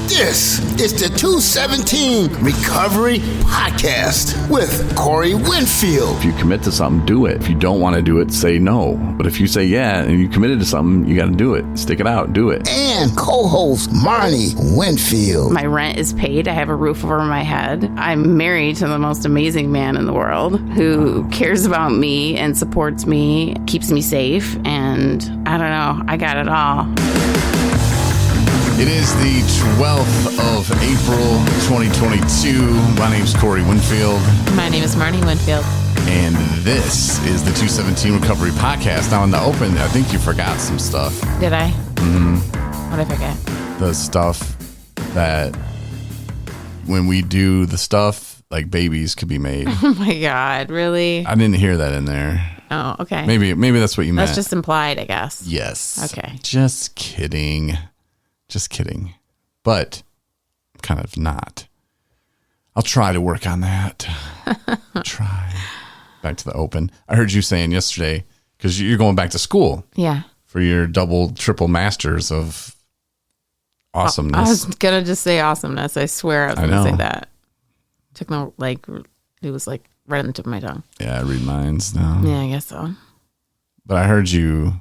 This is the 217 Recovery Podcast with Corey Winfield. If you commit to something, do it. If you don't want to do it, say no. But if you say yeah and you committed to something, you got to do it. Stick it out. Do it. And co-host Marnie Winfield. My rent is paid. I have a roof over my head. I'm married to the most amazing man in the world who cares about me and supports me, keeps me safe, and I don't know. I got it all. It is the 12th of April, 2022. My name's Corey Winfield. My name is Marnie Winfield. And this is the 217 Recovery Podcast. Now, in the open, I think you forgot some stuff. Did I? Mm-hmm. What did I forget? The stuff that when we do the stuff, like babies could be made. Oh my God, really? I didn't hear that in there. Oh, okay. Maybe that's what you meant. That's just implied, I guess. Yes. Okay. Just kidding. Just kidding. But kind of not. I'll try to work on that. Try. Back to the open. I heard you saying yesterday, because you're going back to school. Yeah. For your double, triple masters of awesomeness. I was going to just say awesomeness. I swear I was going to say that. Took no, it was like right on the tip of my tongue. Yeah, I read minds now. Yeah, I guess so. But I heard you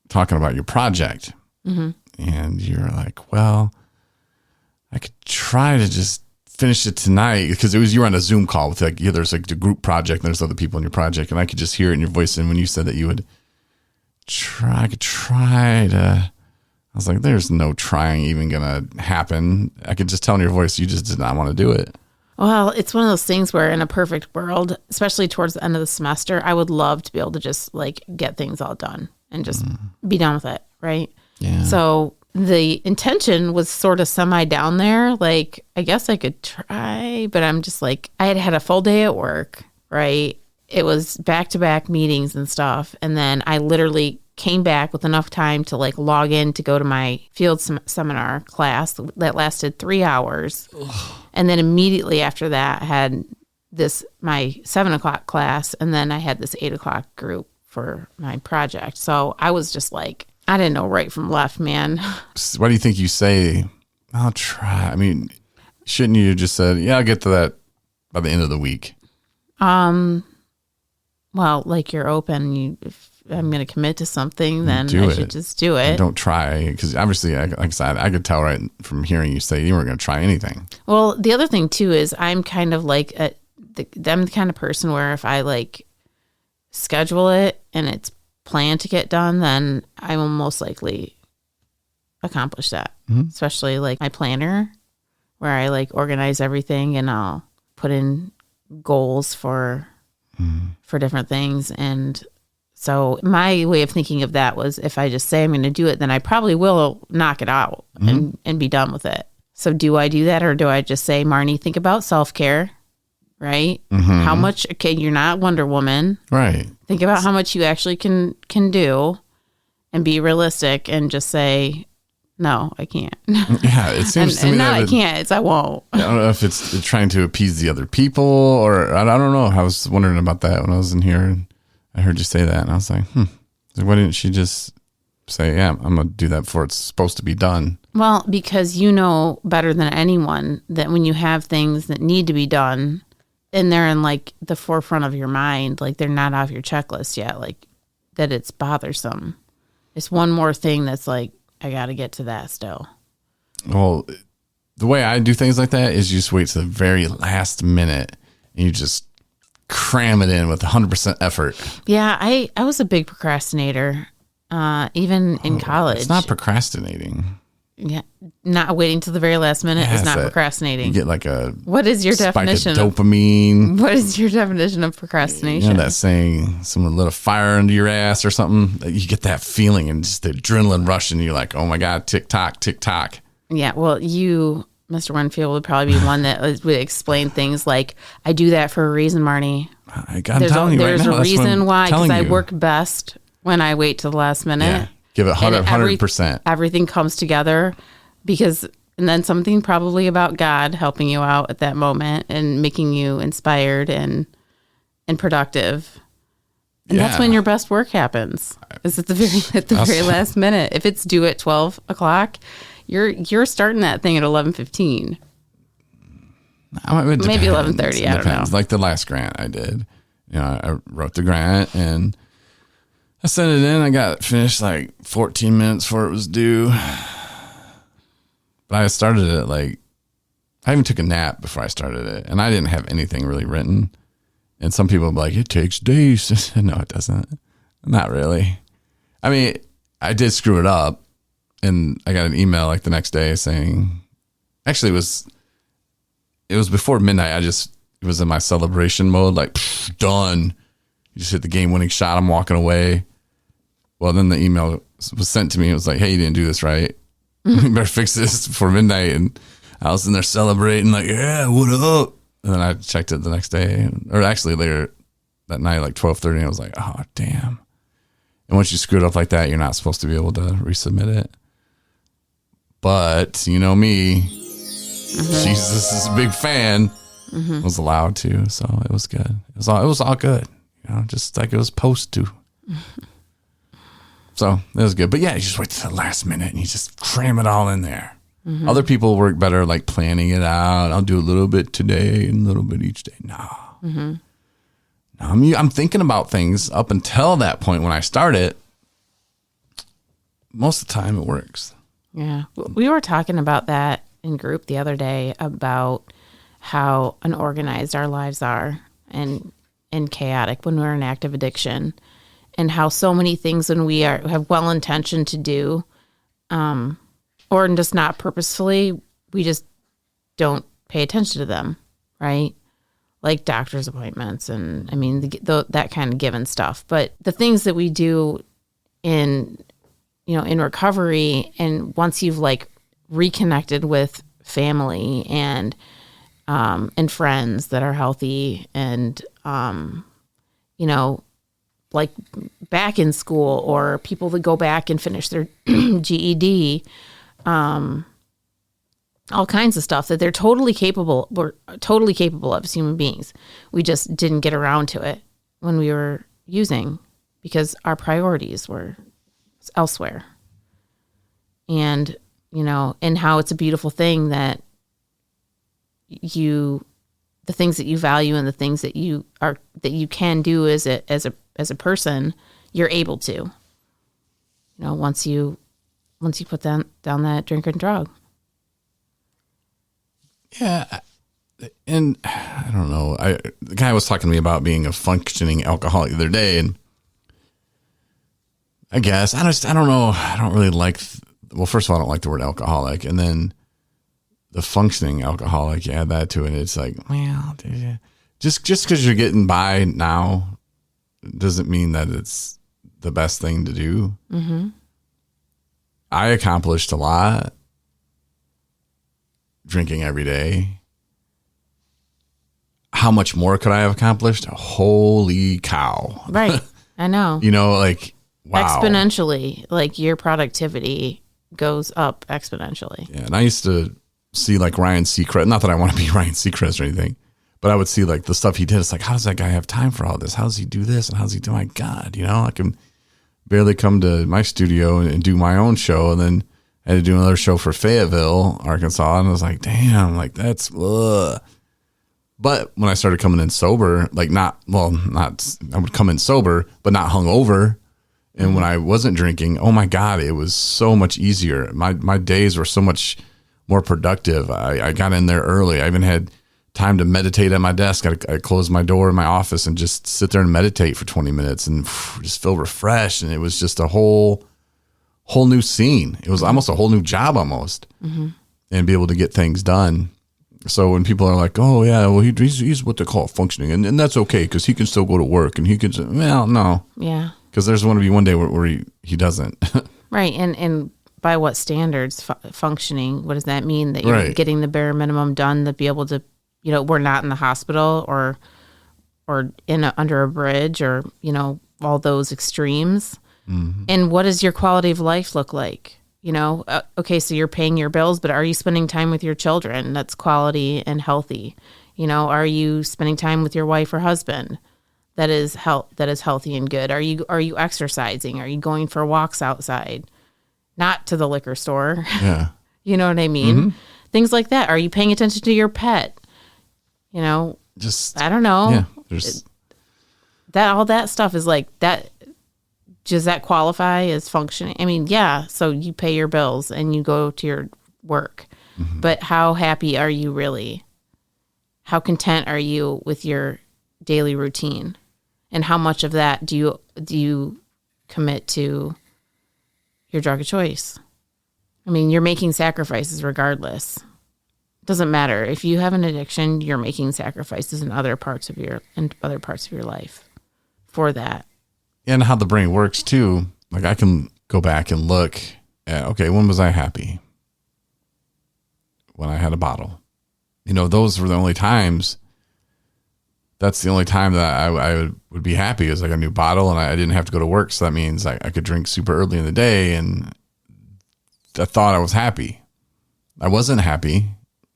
talking about your project. Mm-hmm. And you're like, well, I could try to just finish it tonight, because you were on a Zoom call with there's like the group project and there's other people in your project, and I could just hear it in your voice. And when you said that you would try, I could try to, I was like, there's no trying even gonna happen. I could just tell in your voice you just did not want to do it. Well, it's one of those things where in a perfect world, especially towards the end of the semester, I would love to be able to just like get things all done and just be done with it, right? Yeah. So the intention was sort of semi down there. Like, I guess I could try, but I'm just like, I had a full day at work, right? It was back-to-back meetings and stuff. And then I literally came back with enough time to like log in to go to my field seminar class that lasted 3 hours. Ugh. And then immediately after that, I had my 7 o'clock class. And then I had this 8 o'clock group for my project. So I was just like, I didn't know right from left, man. Why do you think you say, I'll try? I mean, shouldn't you just said, yeah, I'll get to that by the end of the week? Well, like you're open. If I'm going to commit to something, then I should just do it. And don't try, because obviously, like I said, I could tell right from hearing you say you weren't going to try anything. Well, the other thing too is I'm kind of like I'm the kind of person where if I like schedule it and it's planned to get done, then I will most likely accomplish that. Mm-hmm. Especially like my planner, where I like organize everything and I'll put in goals for different things. And so my way of thinking of that was, if I just say I'm going to do it, then I probably will knock it out and be done with it. So do I do that, or do I just say, Marnie, think about self-care? Right? Mm-hmm. How much? Okay, you're not Wonder Woman. Right. Think about how much you actually can do, and be realistic, and just say, no, I can't. Yeah, it seems to me that I can't. It's I won't. I don't know if it's trying to appease the other people, or I don't know. I was wondering about that when I was in here, and I heard you say that, and I was like, why didn't she just say, yeah, I'm going to do that before it's supposed to be done? Well, because you know better than anyone that when you have things that need to be done, and they're in like the forefront of your mind, like they're not off your checklist yet, like that it's bothersome. It's one more thing that's like, I got to get to that still. Well, the way I do things like that is you just wait to the very last minute and you just cram it in with 100% effort. Yeah, I was a big procrastinator, even in college. It's not procrastinating. Yeah, not waiting till the very last minute is not procrastinating. You get like a what is your definition of dopamine? What is your definition of procrastination? You know that saying, someone lit a fire under your ass or something? You get that feeling and just the adrenaline rush, and you're like, oh my God, tick tock, tick tock. Yeah, well, you, Mr. Winfield, would probably be one that would explain things like, I do that for a reason, Marnie. I'm telling you right now. There's a reason why, because I work best when I wait till the last minute. Yeah. Give it 100%. Everything comes together and then something probably about God helping you out at that moment and making you inspired and productive. And that's when your best work happens. Is at the very last minute. If it's due at 12 o'clock, You're starting that thing at 11:15. Maybe 11:30. I don't know. Like the last grant I did, I wrote the grant and I sent it in. I got finished like 14 minutes before it was due. But I started it I even took a nap before I started it, and I didn't have anything really written. And some people are like, it takes days. No, it doesn't. Not really. I mean, I did screw it up, and I got an email like the next day saying, actually it was before midnight. It was in my celebration mode, like, done. You just hit the game-winning shot. I'm walking away. Well, then the email was sent to me. It was like, hey, you didn't do this right. You better fix this before midnight. And I was in there celebrating, like, yeah, what up? And then I checked it the next day, or actually later that night, like 12:30. And I was like, oh, damn. And once you screw it up like that, you're not supposed to be able to resubmit it. But you know me, Jesus is a big fan. Was allowed to, so it was good. It was all good, just like it was supposed to. So it was good. But yeah, you just wait to the last minute and you just cram it all in there. Other people work better like planning it out. I'll do a little bit today and a little bit each day. No. I'm thinking about things up until that point when I start it. Most of the time it works. Yeah. We were talking about that in group the other day about how unorganized our lives are and chaotic when we're in active addiction, and how so many things when we have well intentioned to do, or just not purposefully, we just don't pay attention to them, right? Like doctor's appointments and that kind of given stuff. But the things that we do in recovery, and once you've reconnected with family and friends that are healthy and, like back in school, or people that go back and finish their GED, all kinds of stuff that we're totally capable of as human beings. We just didn't get around to it when we were using, because our priorities were elsewhere. And, and how it's a beautiful thing that the things that you value and the things that you can do as a person, you're able to, once you put down that drink and drug. Yeah. And I don't know. The guy was talking to me about being a functioning alcoholic the other day, and I guess I don't know. I don't really like. Well, first of all, I don't like the word alcoholic, and then the functioning alcoholic. You add that to it, it's like, well, just because you're getting by now doesn't mean that it's the best thing to do. I accomplished a lot drinking every day. How much more could I have accomplished? Holy cow. Right. I know. Wow. Exponentially, your productivity goes up exponentially. Yeah. And I used to see Ryan Seacrest, not that I want to be Ryan Seacrest or anything, but I would see the stuff he did. It's like, how does that guy have time for all this? How does he do this? And how does he do, my God, I can barely come to my studio and do my own show. And then I had to do another show for Fayetteville, Arkansas. And I was like, damn, that's, ugh. But when I started coming in sober, I would come in sober, but not hungover. And when I wasn't drinking, oh my God, it was so much easier. My days were so much more productive. I got in there early. I even had time to meditate at my desk. I closed my door in my office and just sit there and meditate for 20 minutes and just feel refreshed. And it was just a whole new scene. It was almost a whole new job almost, and be able to get things done. So when people are like, oh yeah, well he's what they call functioning, and that's okay because he can still go to work and he can, well, no. Yeah. Because there's going to be one day where he doesn't. Right. And by what standards, functioning, what does that mean? That you're getting the bare minimum done to be able to, we're not in the hospital or under a bridge or, all those extremes. And what does your quality of life look like? Okay, so you're paying your bills, but are you spending time with your children? That's quality and healthy. Are you spending time with your wife or husband? That is healthy and good. Are you exercising? Are you going for walks outside? Not to the liquor store. Yeah. You know what I mean? Mm-hmm. Things like that. Are you paying attention to your pet? You know, Just, I don't know. yeah, there's, That all that stuff is like that. Does that qualify as functioning? I mean, yeah. So you pay your bills and you go to your work, but how happy are you really? How content are you with your daily routine? And how much of that do you commit to your drug of choice? I mean, you're making sacrifices regardless. Doesn't matter if you have an addiction. You're making sacrifices in other parts of your life for that. and how the brain works too. Like I can go back and look at, okay, when was I happy? When I had a bottle. You know, those were the only times. That's the only time that I would be happy is like a new bottle, and I didn't have to go to work. So that means I could drink super early in the day, and I thought I was happy. I wasn't happy.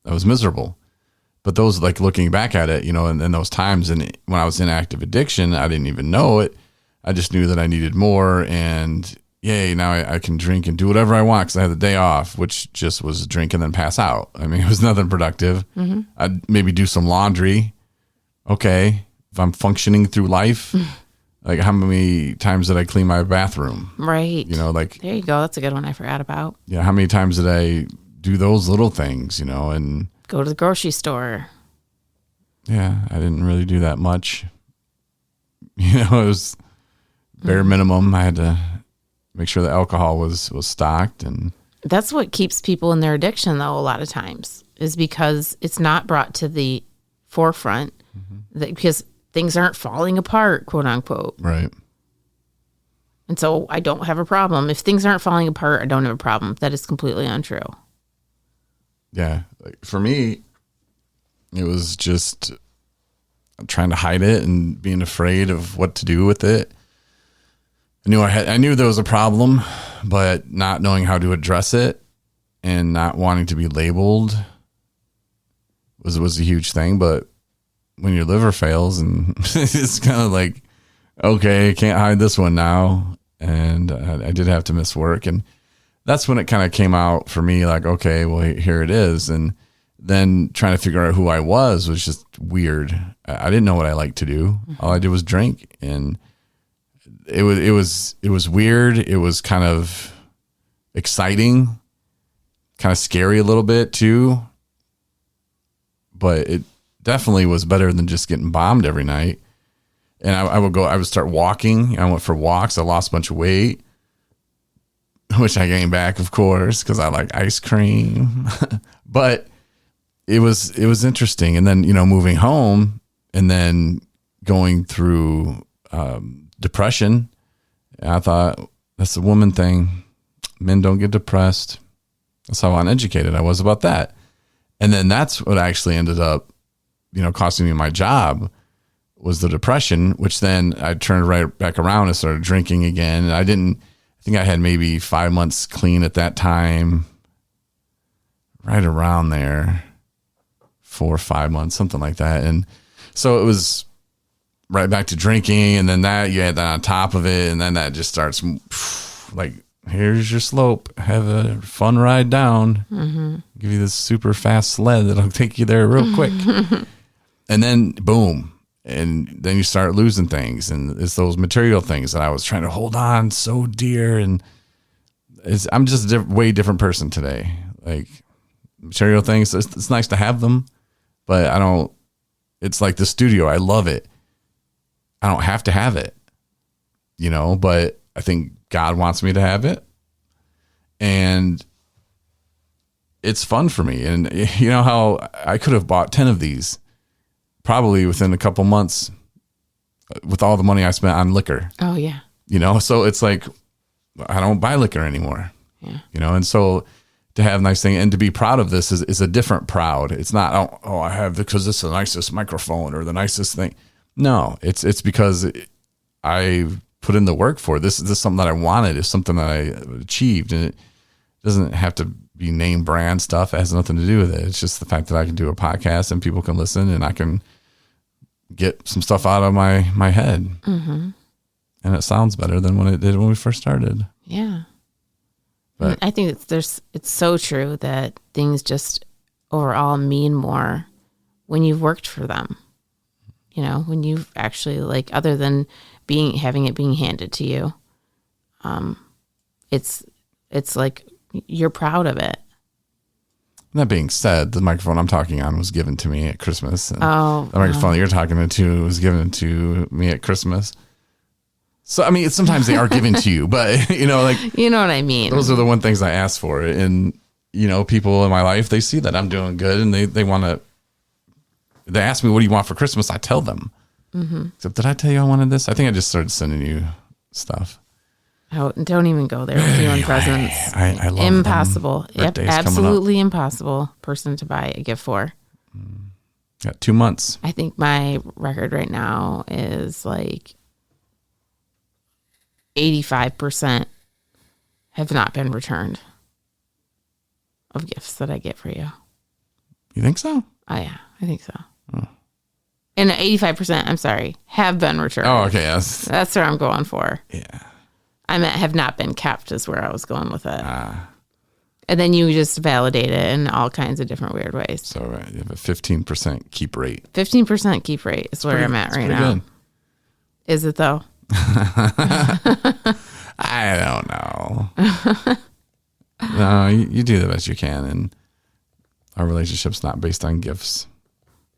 I was miserable. But those, like looking back at it, you know, and those times, and when I was in active addiction, I didn't even know it. I just knew that I needed more, and yay, now I can drink and do whatever I want because I had the day off, which just was drink and then pass out. I mean, it was nothing productive. Mm-hmm. I'd maybe do some laundry. Okay, if I'm functioning through life, like how many times did I clean my bathroom? Right. You know, like, there you go. That's a good one I forgot about. yeah, how many times did I do those little things, you know, and Go to the grocery store. yeah, I didn't really do that much. You know, it was bare minimum. I had to make sure the alcohol was stocked, and That's what keeps people in their addiction, though, a lot of times, is because it's not brought to the forefront because things aren't falling apart, quote unquote. right. And so I don't have a problem. If things aren't falling apart, I don't have a problem. That is completely untrue. Yeah, like for me, it was just trying to hide it and being afraid of what to do with it. I knew there was a problem, but not knowing how to address it and not wanting to be labeled was a huge thing. But when your liver fails, and it's kind of like, okay, I can't hide this one now. And I did have to miss work, and that's when it kind of came out for me, like, okay, well, here it is. And then trying to figure out who I was just weird. I didn't know what I liked to do. All I did was drink, and it was weird. It was kind of exciting, kind of scary a little bit too. But it definitely was better than just getting bombed every night. And I would start walking. I went for walks. I lost a bunch of weight, which I gained back, of course, because I like ice cream. But it was interesting. And then, you know, moving home and then going through depression. I thought, that's a woman thing. Men don't get depressed. That's how uneducated I was about that. And then that's what actually ended up, you know, costing me my job, was the depression, which then I turned right back around and started drinking again. And I think I had maybe 5 months clean at that time, right around there, 4 or 5 months, something like that. And so it was right back to drinking. And then that, you add that on top of it. And then that just starts like, here's your slope. Have a fun ride down. Mm-hmm. Give you this super fast sled that'll take you there real quick. And then boom. And then you start losing things. And it's those material things that I was trying to hold on so dear. And I'm just a way different person today. Like material things, it's nice to have them, but it's like the studio. I love it. I don't have to have it, you know, but I think God wants me to have it. And it's fun for me. And you know how I could have bought 10 of these probably within a couple months with all the money I spent on liquor. Oh, yeah. You know, so it's like, I don't buy liquor anymore. Yeah. You know, and so to have a nice thing and to be proud of this is a different proud. It's not, oh, I have because this is the nicest microphone or the nicest thing. No, it's because I put in the work for it. This is something that I wanted. It's something that I achieved, and it doesn't have to be name brand stuff. It has nothing to do with it. It's just the fact that I can do a podcast and people can listen, and I can get some stuff out of my head. Mm-hmm. And it sounds better than when it did when we first started. Yeah. But I think it's so true that things just overall mean more when you've worked for them. You know, when you've actually like, other than having it being handed to you, it's like you're proud of it. that being said, the microphone I'm talking on was given to me at Christmas. And Oh, the microphone that you're talking to was given to me at Christmas. So, I mean, sometimes they are given to you, but, you know, like, you know what I mean? those are the one things I asked for. And, you know, people in my life, they see that I'm doing good and they want to, they ask me, what do you want for Christmas? I tell them. Mm-hmm. Except, did I tell you I wanted this? I think I just started sending you stuff. Oh, don't even go there with you and presents. I love impossible. them. Yep, Birthday's coming up. absolutely impossible person to buy a gift for. Got 2 months. I think my record right now is like 85% have not been returned of gifts that I get for you. You think so? Oh, yeah, I think so. And 85%, I'm sorry, have been returned. Oh, okay. Yes. That's what I'm going for. Yeah. I meant have not been kept is where I was going with it. And then you just validate it in all kinds of different weird ways. So you have a 15% keep rate. 15% keep rate is where I'm at right now. Good. Is it though? I don't know. No, you do the best you can. And our relationship's not based on gifts.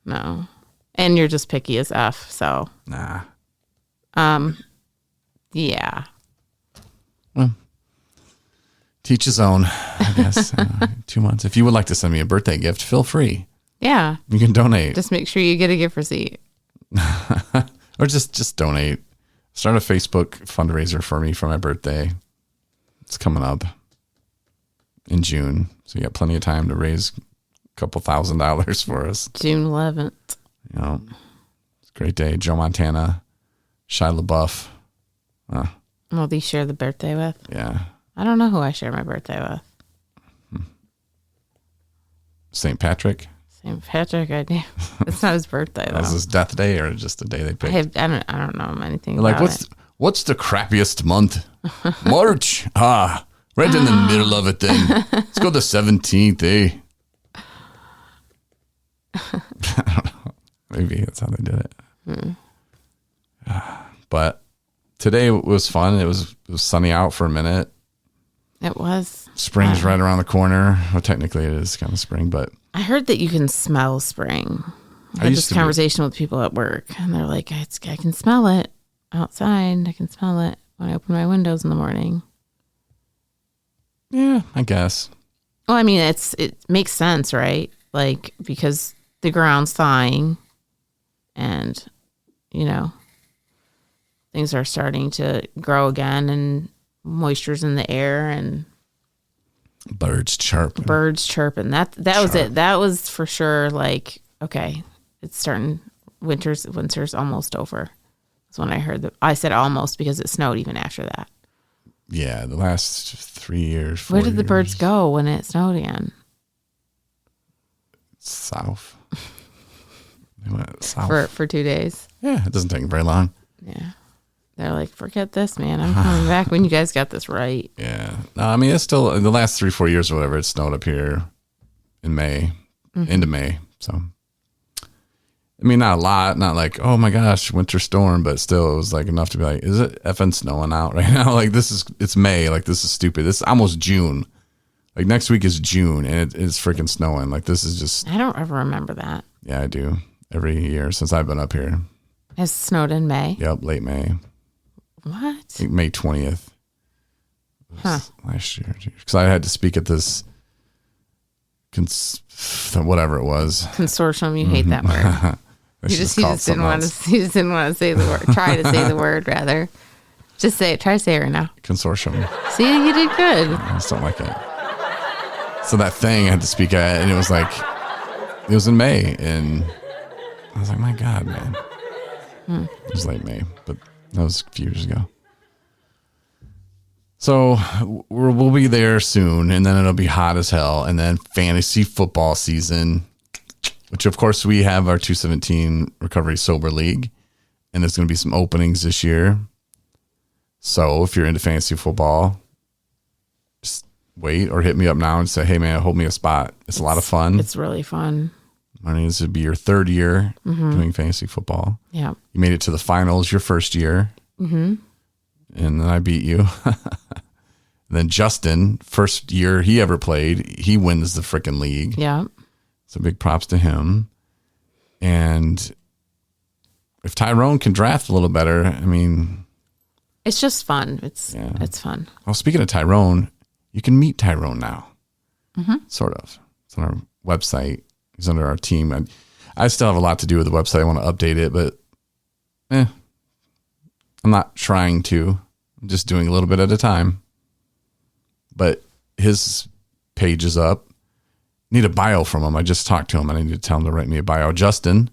No. And you're just picky as F. So, Nah. yeah. Teach his own, I guess. 2 months. If you would like to send me a birthday gift, feel free. Yeah. You can donate. Just make sure you get a gift receipt. Or just donate. Start a Facebook fundraiser for me for my birthday. It's coming up in June. So you got plenty of time to raise a couple $1,000 for us. June 11th. You know, it's a great day. Joe Montana, Shia LaBeouf. Well, do you share the birthday with? Yeah. I don't know who I share my birthday with. St. Patrick. St. Patrick, I do. It's not his birthday though. Was this death day or just the day they picked? I don't know anything. They're like, about it. what's the crappiest month? March. Right in the middle of it then. Let's go the 17th, eh? I don't know. Maybe that's how they did it. But today was fun. It was sunny out for a minute. It was. Spring's right around the corner. Well, technically it is kind of spring, but I heard that you can smell spring. I had used this to be- conversation with people at work, and they're like, I can smell it outside. I can smell it when I open my windows in the morning. yeah, I guess. Well, I mean, it makes sense, right? Like, because the ground's thawing and, you know, things are starting to grow again and moisture's in the air and Birds chirp. birds chirping. That was it. That was for sure. Like, okay, it's starting. Winter's almost over. That's when I heard that. I said almost because it snowed even after that. Yeah, the last 3 years. 4 Where did the birds years. go when it snowed again? South. They went south. For 2 days. Yeah, it doesn't take very long. Yeah. They're like, forget this, man. I'm coming back when you guys got this right. Yeah. No, I mean, it's still in the last 3-4 years or whatever, it snowed up here in May, into May. So, I mean, not a lot, not like, oh my gosh, winter storm, but still it was like enough to be like, is it effing snowing out right now? Like it's May. Like this is stupid. This is almost June. Like next week is June and it's freaking snowing. Like this is just, I don't ever remember that. yeah, I do every year since I've been up here. It snowed in May. Yep. Late May. What? I think May 20th. Huh. Last year, because I had to speak at this, whatever it was. Consortium. You hate that word. They You should just, have called didn't something want to. else. You just didn't want to say the word. Try to say the word rather. Just say it. Try to say it right now. Consortium. See, you did good. I just don't like it. So that thing I had to speak at, and it was like, it was in May, and I was like, my God, man. It was late May, but that was a few years ago. So we'll be there soon, and then it'll be hot as hell, and then fantasy football season, which of course we have our 217 Recovery Sober League, and there's going to be some openings this year. So if you're into fantasy football, just wait or hit me up now and say, hey man, hold me a spot. It's a lot of fun. It's really fun. Marnie, this would be your third year doing fantasy football. Yeah. You made it to the finals your first year. And then I beat you. Then Justin, first year he ever played, he wins the freaking league. Yeah. So big props to him. And if Tyrone can draft a little better, I mean, it's just fun. It's fun. well, speaking of Tyrone, you can meet Tyrone now. Sort of. It's on our website. He's under our team. I still have a lot to do with the website. I want to update it, but I'm not trying to. I'm just doing a little bit at a time. But his page is up. Need a bio from him. I just talked to him and I need to tell him to write me a bio. Justin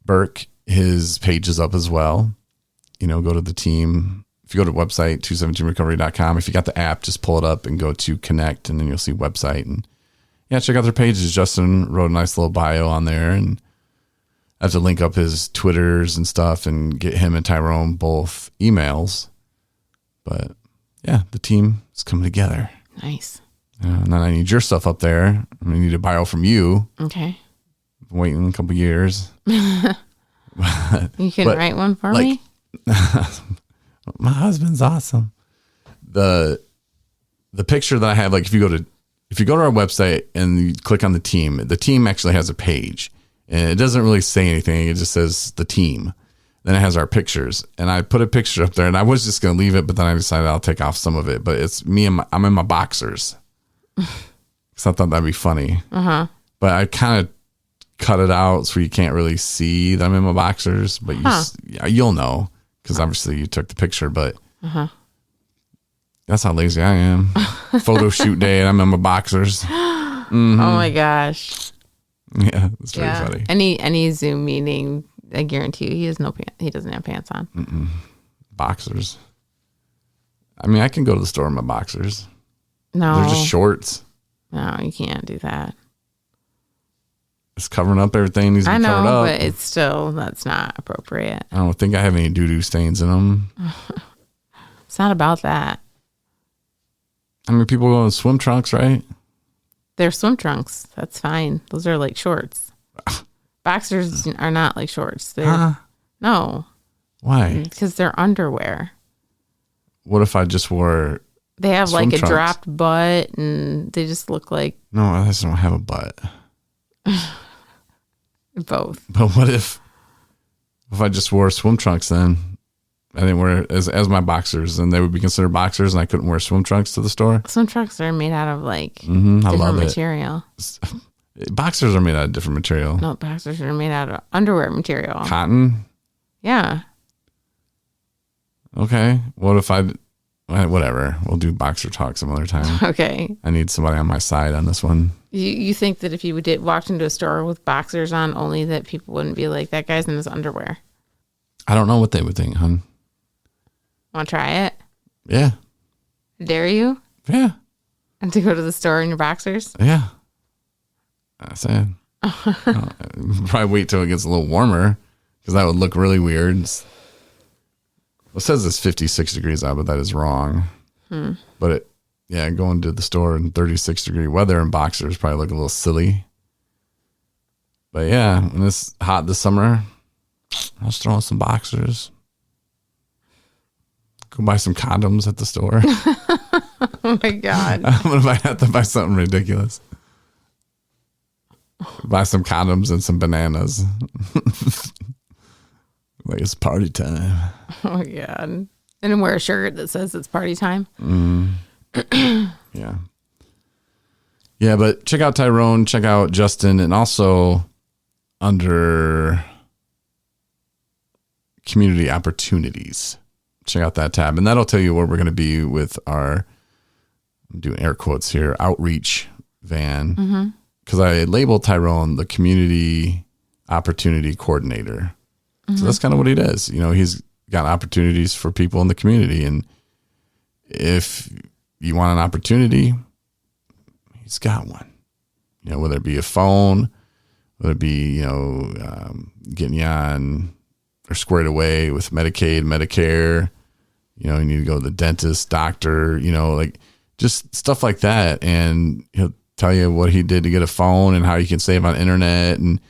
Burke, his page is up as well. You know, go to the team. If you go to the website, 217recovery.com, if you got the app, just pull it up and go to connect and then you'll see website. And yeah, check out their pages. Justin wrote a nice little bio on there, and I have to link up his Twitters and stuff and get him and Tyrone both emails. But yeah, the team is coming together. Nice. And then I need your stuff up there. I need a bio from you. Okay. Been waiting a couple years. You can write one for like, me? My husband's awesome. The picture that I have, like if you go to our website and you click on the team actually has a page, and it doesn't really say anything. It just says the team. Then it has our pictures, and I put a picture up there, and I was just going to leave it, but then I decided I'll take off some of it. But it's me and I'm in my boxers. So I thought that'd be funny. But I kind of cut it out so you can't really see that I'm in my boxers, but you'll know because obviously you took the picture. But that's how lazy I am. Photo shoot day, and I'm in my boxers. Oh my gosh! Yeah, it's pretty funny. Any Zoom meeting, I guarantee you, he has no pants. He doesn't have pants on. Boxers. I mean, I can go to the store in my boxers. No, they're just shorts. No, you can't do that. It's covering up everything. Needs to be covered up. But it's still, that's not appropriate. I don't think I have any doo-doo stains in them. It's not about that. I mean, people go in swim trunks, right? They're swim trunks. That's fine. Those are like shorts. Boxers are not like shorts. They're no. Why? Because they're underwear. What if I just wore? They have swim like a trunks? dropped butt, and they just look like No, I just don't have a butt. both. But what if I just wore swim trunks then? I didn't wear it as my boxers, and they would be considered boxers, and I couldn't wear swim trunks to the store. Swim trunks are made out of like I different love material. it. Boxers are made out of different material. No, boxers are made out of underwear material. Cotton. Yeah. Okay. What if whatever. We'll do boxer talk some other time. Okay. I need somebody on my side on this one. You think that if you walked into a store with boxers on, only that people wouldn't be like, that guy's in his underwear? I don't know what they would think, hon. Want to try it? Yeah. Dare you? Yeah. And to go to the store in your boxers? Yeah. I said. Probably wait till it gets a little warmer because that would look really weird. It says it's 56 degrees out, but that is wrong. But going to the store in 36-degree weather in boxers probably look a little silly. But yeah, when it's hot this summer, I'll just throw on some boxers. Go buy some condoms at the store. Oh my God. I'm going to have to buy something ridiculous. Buy some condoms and some bananas. Like it's party time. Oh my God. And then wear a shirt that says it's party time. Yeah. Yeah, but check out Tyrone, check out Justin, and also under community opportunities, check out that tab. And that'll tell you where we're going to be with our, I'm doing air quotes here, outreach van. Because I labeled Tyrone the community opportunity coordinator. So that's kind of what he does. You know, he's got opportunities for people in the community. And if you want an opportunity, he's got one. You know, whether it be a phone, whether it be, getting you on or squared away with Medicaid, Medicare, you need to go to the dentist, doctor, just stuff like that. And he'll tell you what he did to get a phone and how you can save on internet, and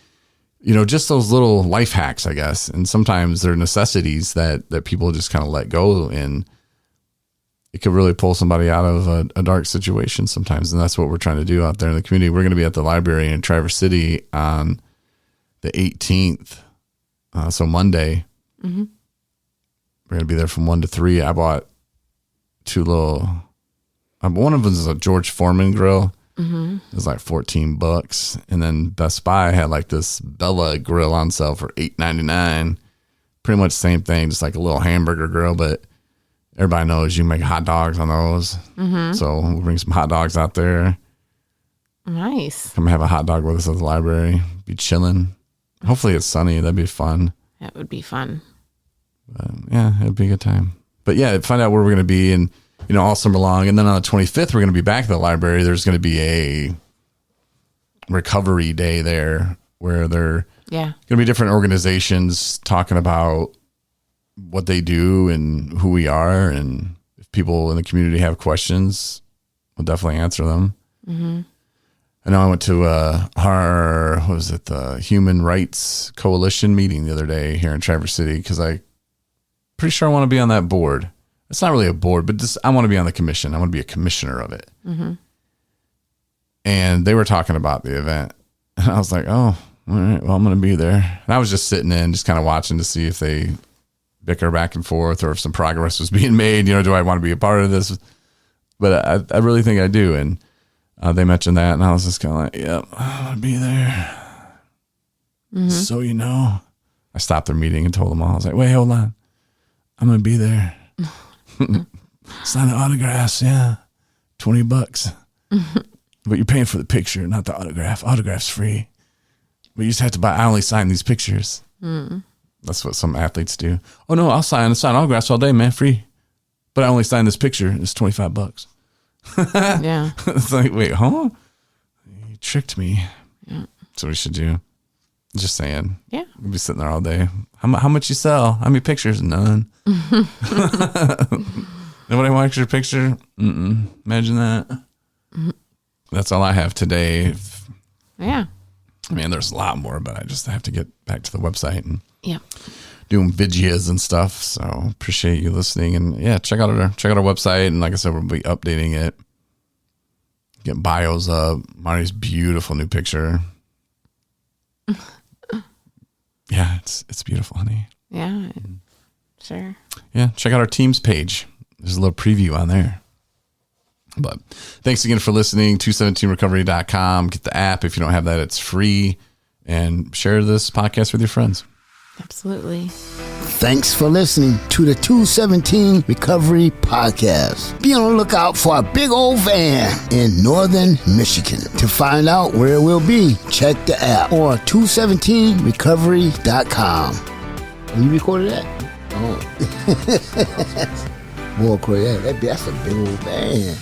just those little life hacks, I guess. And sometimes they're necessities that people just kind of let go, and it could really pull somebody out of a dark situation sometimes. And that's what we're trying to do out there in the community. We're going to be at the library in Traverse City on the 18th. So Monday, we're going to be there from 1 to 3. I bought one of them is a George Foreman grill. It was like $14. And then Best Buy had like this Bella grill on sale for $8.99. Pretty much the same thing, just like a little hamburger grill, but everybody knows you make hot dogs on those. So we'll bring some hot dogs out there. Nice. Come have a hot dog with us at the library. Be chilling. Hopefully it's sunny. That'd be fun. That would be fun. But yeah, it'd be a good time. But yeah, find out where we're going to be, and all summer long. And then on the 25th, we're going to be back at the library. There's going to be a recovery day there where there going to be different organizations talking about what they do and who we are. And if people in the community have questions, we'll definitely answer them. I know I went to the Human Rights Coalition meeting the other day here in Traverse City, because I'm pretty sure I want to be on that board. It's not really a board, but just I want to be on the commission. I want to be a commissioner of it. And they were talking about the event. And I was like, oh, all right, well, I'm going to be there. And I was just sitting in, just kind of watching to see if they bicker back and forth or if some progress was being made. Do I want to be a part of this? But I really think I do. And they mentioned that, and I was just kind of like, yep, I want to be there. So, I stopped their meeting and told them all. I was like, wait, hold on. I'm going to be there. Sign the autographs, yeah. $20. But you're paying for the picture, not the autograph. Autograph's free. But you just have to buy. I only sign these pictures. That's what some athletes do. Oh no, I'll sign autographs all day, man, free. But I only sign this picture. It's $25. Yeah. It's like, wait, huh? You tricked me. Yeah. That's what we should do. Just saying. Yeah. We'll be sitting there all day. How much you sell? How many pictures? None. Nobody wants your picture? Imagine that. That's all I have today. Yeah. I mean, there's a lot more, but I just have to get back to the website and doing videos and stuff. So appreciate you listening, and check out our website. And like I said, we'll be updating it. Get bios up. Marty's beautiful new picture. Yeah, it's beautiful, honey. Yeah, sure. Yeah, check out our teams page. There's a little preview on there. But thanks again for listening. 217recovery.com. Get the app. If you don't have that, it's free. And share this podcast with your friends. Absolutely. Thanks for listening to the 217 Recovery Podcast. Be on the lookout for a big old van in northern Michigan. To find out where it will be, check the app or 217recovery.com. And you recorded that? Oh. Boy, that's a big old van.